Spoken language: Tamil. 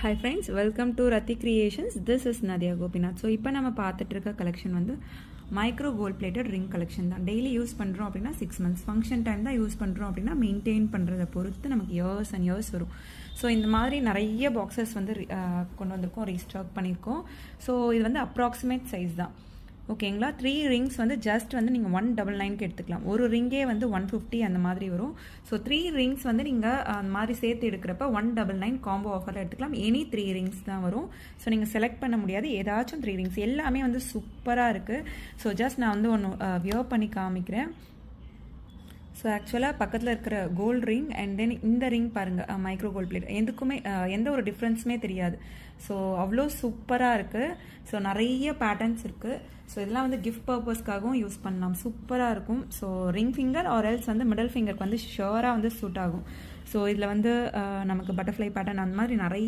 Hi friends, welcome to Rati Creations. This is Nadia Gopinath. So இப்போ நம்ம பார்த்துட்டு இருக்க கலெக்ஷன் வந்து micro gold plated ring collection தான். டெய்லி யூஸ் பண்ணுறோம் அப்படின்னா 6 months, ஃபங்க்ஷன் டைம் தான் யூஸ் பண்ணுறோம் அப்படின்னா மெயின்டைன் பண்ணுறதை பொறுத்து நமக்கு இயர்ஸ் அண்ட் இயர்ஸ் வரும். ஸோ இந்த மாதிரி நிறைய பாக்ஸஸ் வந்து கொண்டு வந்திருக்கோம், ரீஸ்டாக் பண்ணியிருக்கோம். ஸோ இது வந்து அப்ராக்சிமேட் சைஸ் தான். ஓகேங்களா. 3 rings வந்து ஜஸ்ட் வந்து நீங்கள் 199க்கு எடுத்துக்கலாம். ஒரு ரிங்கே வந்து 150 அந்த மாதிரி வரும். ஸோ 3 rings வந்து நீங்கள் அந்த மாதிரி சேர்த்து எடுக்கிறப்ப 199 காம்போ ஆஃபரில் எடுத்துக்கலாம். எனி 3 rings தான் வரும். ஸோ நீங்கள் செலக்ட் பண்ண முடியாது, ஏதாச்சும் 3 rings. எல்லாமே வந்து சூப்பராக இருக்குது. ஸோ ஜஸ்ட் நான் வந்து ஒன்று வியர் பண்ணி காமிக்கிறேன். ஸோ ஆக்சுவலாக பக்கத்தில் இருக்கிற கோல்டு ரிங் அண்ட் தென் இந்த ரிங் பாருங்கள், மைக்ரோ கோல்ட் பிளேட். எதுக்குமே எந்த ஒரு டிஃப்ரென்ஸுமே தெரியாது. ஸோ அவ்வளோ சூப்பராக இருக்குது. ஸோ நிறைய பேட்டர்ன்ஸ் இருக்குது. ஸோ இதெல்லாம் வந்து கிஃப்ட் பர்பஸ்க்காகவும் யூஸ் பண்ணலாம், சூப்பராக இருக்கும். So ring finger or else வந்து மிடில் ஃபிங்கருக்கு வந்து ஷியோராக வந்து சூட் ஆகும். ஸோ இதில் வந்து நமக்கு பட்டர்ஃப்ளை பேட்டர்ன் அந்த மாதிரி நிறைய